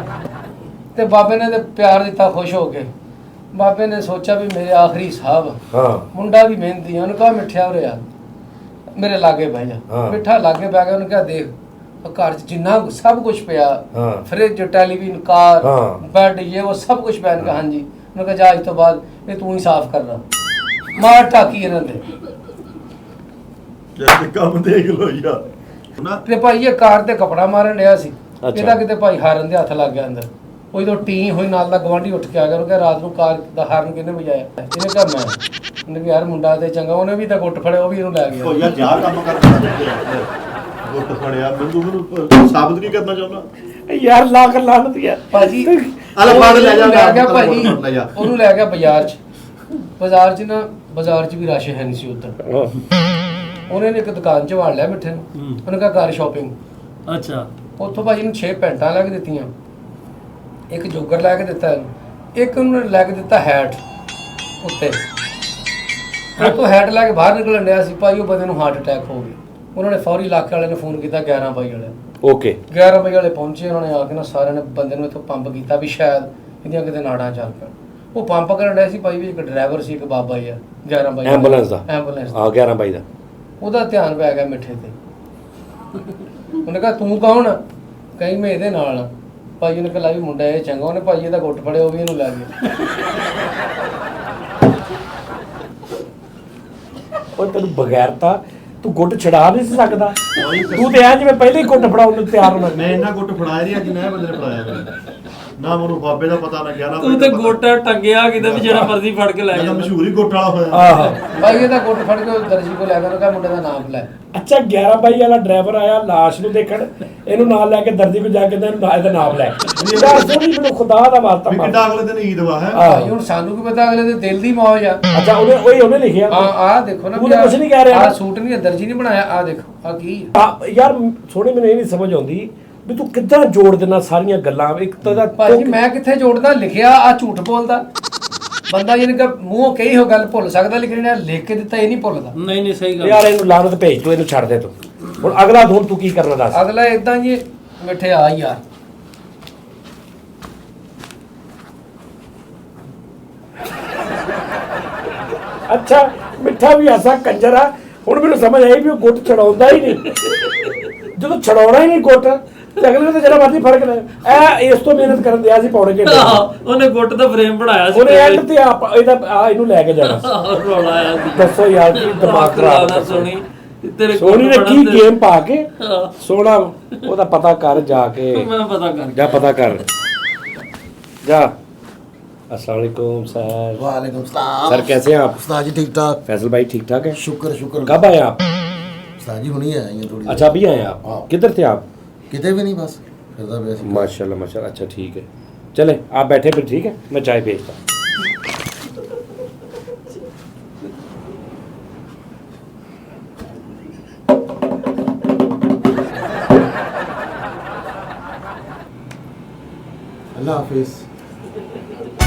ਤੇ ਬਾਬੇ ਨੇ ਤੇ ਪਿਆਰ ਦਿੱਤਾ ਖੁਸ਼ ਹੋ ਕੇ। ਬਾਬੇ ਨੇ ਸੋਚਿਆ ਵੀ ਮੇਰੇ ਆਖਰੀ ਸਾਹਿਬ ਹਾਂ ਮੁੰਡਾ ਵੀ ਮਿਹਨਤੀ ਆ। ਉਹਨੂੰ ਕਹਾ ਮਿੱਠਿਆ ਉਰੇ ਆ ਮੇਰੇ ਲਾਗੇ ਬਹਿ ਜਾ। ਹਾਂ। ਮਿੱਠਾ ਲਾਗੇ ਬਹਿ ਗਿਆ। ਉਹਨੂੰ ਕਿਹਾ ਦੇਖ घर च जिन्ना सब कुछ पिया हाँ। फ्रिज टेलीविजन कार हाँ। बेड ये वो सब कुछ पिया इनका। हाँ जी उन्होंने कहा जा आज तो बाद ये तू ही साफ करना मार टाकी इन्होंने जैसे काम देख लो यार ना ਤੇ ਭਾਈ ਇਹ ਕਾਰ ਤੇ ਕਪੜਾ ਮਾਰਨ ਡਿਆ ਸੀ ਅੱਛਾ। ਇਹਦਾ ਕਿਤੇ ਭਾਈ ਹਾਰਨ ਦੇ ਹੱਥ ਲੱਗ ਗਿਆ ਅੰਦਰ ਉਹ ਜਦੋਂ ਟੀ ਹੋਈ ਨਾਲ ਦਾ ਗਵਾਂਢੀ ਉੱਠ ਕੇ ਆ ਗਿਆ ਉਹਨੇ ਕਿਹਾ ਰਾਤ ਨੂੰ ਕਾਰ ਦਾ ਹਾਰਨ ਕਿਹਨੇ ਵਜਾਇਆ ਇਹਨੇ ਕਿਹਾ ਮੈਂ ਉਹਨੇ ਕਿਹਾ ਯਾਰ ਮੁੰਡਾ ਤੇ ਚੰਗਾ ਉਹਨੇ ਵੀ ਤਾਂ ਗੁੱਟ ਫੜਿਆ ਉਹ ਵੀ ਇਹਨੂੰ ਲੈ ਉਹ ਗਿਆ ਯਾਰ ਜਾ ਕੰਮ ਕਰਦਾ ਗੁੱਟ ਫੜਿਆ ਮੈਨੂੰ ਸਾਬਤ ਕੀ ਕਰਨਾ ਚਾਹੁੰਦਾ ਯਾਰ ਲੱਖ ਲਾਨਤ ਯਾਰ ਭਾਜੀ ਆਲਾ ਫੜ ਲੈ ਜਾ, ਲੈ ਗਿਆ ਨਾਲ ਭਾਜੀ ਲੈ ਜਾ। ਉਹਨੂੰ ਲੈ ਗਿਆ ਬਾਜ਼ਾਰ 'ਚ ਨਾ ਬਾਜ਼ਾਰ 'ਚ ਵੀ ਰਸ਼ ਹੈ ਨਹੀਂ ਸੀ ਉੱਧਰ ਉਹਨੇ ਨੇ ਇੱਕ ਦੁਕਾਨ 'ਚ ਵੜ ਲਿਆ ਮਿੱਠੇ ਨੂੰ ਉਹਨੇ ਕਿਹਾ ਕਰ ਸ਼ਾਪਿੰਗ ਅੱਛਾ ਉੱਥੋਂ ਭਾਜੀ ਨੂੰ 6 ਪੈਂਟਾਂ ਲੈ ਕੇ ਦਿੱਤੀਆਂ ਇੱਕ ਜੋਗਰ ਲੈ ਕੇ ਦਿੱਤਾ ਇਹਨੂੰ ਇੱਕ ਉਹਨੇ ਲੈ ਕੇ ਦਿੱਤਾ ਹੈਟ ਉੱਤੇ ਉਹ ਤੋਂ ਹੈਟ ਲੈ ਕੇ ਬਾਹਰ ਨਿਕਲਣ ਡਿਆ ਸੀ ਭਾਈ ਉਹ ਬੰਦੇ ਨੂੰ ਹਾਰਟ ਅਟੈਕ ਹੋ ਗਿਆ ਉਹਨਾਂ ਨੇ ਫੌਰੀ ਇਲਾਕੇ ਵਾਲਿਆਂ ਨੇ ਫੋਨ ਕੀਤਾ 11 ਵਜੇ ਵਾਲਿਆਂ ਨੂੰ ਓਕੇ 11 ਵਜੇ ਵਾਲੇ ਪਹੁੰਚੇ ਉਹਨਾਂ ਨੇ ਆ ਕੇ ਨਾ ਸਾਰਿਆਂ ਨੇ ਬੰਦੇ ਨੂੰ ਇੱਥੋਂ ਪੰਪ ਕੀਤਾ ਵੀ ਸ਼ਾਇਦ ਇਹਦੀਆਂ ਕਿਤੇ ਨਾੜਾਂ ਚੱਲ ਪੈਣ ਉਹ ਪੰਪ ਕਰਨ ਡਿਆ ਸੀ ਭਾਈ ਵੀ ਇੱਕ ਡਰਾਈਵਰ ਸੀ ਇੱਕ ਬਾਬਾ ਹੀ ਆ 11 ਵਜੇ ਐਂਬੂਲੈਂਸ ਦਾ ਐਂਬੂਲੈਂਸ ਆ 11 ਬਾਈ ਦਾ ਉਹਦਾ ਧਿਆਨ ਪੈ ਗਿਆ ਮਿੱਠੇ ਤੇ ਉਹਨੇ ਕਿਹਾ ਤੂੰ ਕੌਣ ਆ? ਕਹੀਂ ਮੈਂ ਇਹਦੇ ਨਾਲ ਆ ਭਾਈ ਉਹਨੇ ਕਿਹਾ ਵੀ ਮੁੰਡਾ ਇਹ ਚੰਗਾ ਉਹਨੇ ਭਾਈ ਇਹਦਾ ਗੁੱਟ ਫੜਿਆ ਉਹ ਵੀ ਇਹਨੂੰ ਲੈ ਗਿਆ ਉਹ ਤੈਨੂੰ ਬਗੈਰਤਾ ਤੂੰ ਗੁੱਟ ਛਡਾ ਨਹੀਂ ਸੀ ਸਕਦਾ ਤੂੰ ਤੇ ਐ ਜਿਵੇਂ ਪਹਿਲੇ ਹੀ ਗੁੱਟ ਫੜਾਉਣ ਨੂੰ ਤਿਆਰ ਹੋਣਾ ਮੈਂ ਇਹਨਾਂ ਗੁੱਟ ਫੜਾਇਆ ਨਹੀਂ ਅੱਜ ਮੈਂ ਬੰਦੇ ਨੇ ਫੜਾਇਆ ਨਾ ਮੈਨੂੰ ਬਾਬੇ ਦਾ ਪਤਾ ਨਾ 11 ਤੂੰ ਤੇ ਗੋਟਾ ਟੰਗਿਆ ਕਿਤੇ ਵੀ ਜਿਹੜਾ ਮਰਜ਼ੀ ਫੜ ਕੇ ਲੈ ਮੈਂ ਤਾਂ ਜਾਂਦਾ ਮਸ਼ਹੂਰ ਹੀ ਗੋਟ ਵਾਲਾ ਹੋਇਆ ਆਹ ਭਾਈ ਇਹਦਾ ਗੁੱਟ ਫੜ ਕੇ ਉਹ ਦਰਜੀ ਕੋਲ ਲੈ ਗਿਆ ਉਹਨੇ ਕਿਹਾ ਮੁੰਡੇ ਦਾ ਨਾਮ ਲੈ ਅੱਛਾ 11 ਬਾਈ ਵਾਲਾ ਡਰਾਈਵਰ ਆਇਆ ਲਾਸ਼ ਨੂੰ ਦੇਖਣ ਇਹਨੂੰ ਨਾਲ ਲੈ ਕੇ ਦਰਜੀ ਕੋਲ ਜਾ ਕੇ ਤੇ ਇਹਨੂੰ ਇਹਦਾ ਨਾਮ ਲੈ ਯਾਰ ਸੋਨੀ ਮੈਨੂੰ ਖੁਦਾ ਦਾ ਵਾਸਤਾ ਵੀ ਮਾਰ ਕਿੱਡਾ ਅਗਲੇ ਦਿਨ ਈਦ ਵਾ ਹੈ ਭਾਈ ਹੁਣ ਸਾਨੂੰ ਕੀ ਪਤਾ ਅਗਲੇ ਦੇ ਦਿਲ ਦੀ ਮੌਜ ਆ ਅੱਛਾ ਉਹਨੇ ਲਿਖਿਆ ਆ ਦੇਖੋ ਨਾ ਤੂੰ ਤਾਂ ਕੁਛ ਨਹੀਂ ਕਹਿ ਰਿਹਾ ਆ ਨਾ। ਸੂਟ ਨਹੀਂ ਦਰਜੀ ਨਹੀਂ ਬਣਾਇਆ ਆ ਦੇਖੋ ਆ ਕੀ ਯਾਰ ਸੋਹਣੇ ਮੈਨੂੰ ਇਹ ਨਹੀਂ ਸਮਝ ਆਉਂਦੀ ਵੀ ਤੂੰ ਕਿੱਦਾਂ ਜੋੜ ਦੇਣਾ ਸਾਰੀਆਂ ਗੱਲਾਂ ਇੱਕ ਤਾਂ ਇਹਦਾ ਭਾਜੀ ਮੈਂ ਕਿੱਥੇ ਜੋੜਦਾ ਲਿਖਿਆ ਆ ਝੂਠ ਬੋਲਦਾ ਬੰਦਾ ਜਿਹਨੇ ਕਿ ਮੂੰਹੋਂ ਕਹੀ ਹੋ ਗੱਲ ਭੁੱਲ ਸਕਦਾ ਲੇਕਿਨ ਇਹਨੇ ਲਿਖ ਕੇ ਦਿੱਤਾ ਇਹ ਨਹੀਂ ਭੁੱਲਦਾ ਨਹੀਂ ਨਹੀਂ ਸਹੀ ਗੱਲ ਯਾਰ ਇਹਨੂੰ ਲਾਨਤ ਭੇਜ ਤੂੰ ਇਹਨੂੰ ਛੱਡ ਦੇ ਤੂੰ ਹੁਣ ਅਗਲਾ ਧੁਨ ਤੂੰ ਕੀ ਕਰਨਾ ਦੱਸ ਅਗਲਾ ਇਦਾਂ ਜੀ ਮਿੱਠੇ ਆ ਯਾਰ ਅੱਛਾ ਮਿੱਠਾ ਵੀ ਐਸਾ ਕੰਜਰ ਆ ਹੁਣ ਮੈਨੂੰ ਸਮਝ ਆਈ ਵੀ ਉਹ ਗੁੱਟ ਛਡਾਉਂਦਾ ਹੀ ਨਹੀਂ ਜਦੋਂ ਛਡਾਉਣਾ ਹੀ ਨਹੀਂ ਗੁੱਟ ਤੇ ਅਗਲੇ ਨੇ ਤਾਂ ਜਿਹੜਾ ਮਰਜ਼ੀ ਫਰਕ ਲੈ ਇਹ ਇਸ ਤੋਂ ਮਿਹਨਤ ਕਰਨ ਦਿਆ ਸੀ ਪੌੜੇ ਘੰਟੇ ਉਹਨੇ ਗੁੱਟ ਦਾ ਫਰੇਮ ਬਣਾਇਆ ਸੀ ਉਹਨੇ ਐਂਡ ਤੇ ਇਹਨੂੰ ਲੈ ਕੇ ਜਾਣਾ ਰੋਲਾ ਆਇਆ ਸੀ ਦੱਸੋ ਯਾਰ ਕੀ ਦਿਮਾਗ ਖਰਾਬ ਨਾ ਸੋਣੀ ਤੇਰੇ ਸੋਨੀ ਨੇ ਗੁੱਟ ਕੀ ਬਣਨ ਗੇਮ ਪਾ ਕੇ ਹਾਂ। ਸੋਹਣਾ ਉਹਦਾ ਪਤਾ ਕਰ ਜਾ ਕੇ ਮੈਂ ਪਤਾ ਕਰ ਜਾ पता कर जा अस्सलाम वालेकुम सर वालेकुम सलाम सर कैसे हैं आप उस्ताद जी ठीक ठाक फैसल भाई ठीक ठाक है शुक्र शुक्र कब आए आप उस्ताद जी हुनी आई हैं थोड़ी अच्छा अभी आए आप हाँ। किधर थे आप किते भी नहीं बस फिरदा पिया सी। माशाल्लाह माशाल्लाह अच्छा ठीक है चले आप बैठे फिर ठीक है मैं चाय भेजता हूँ अल्लाह हाफिज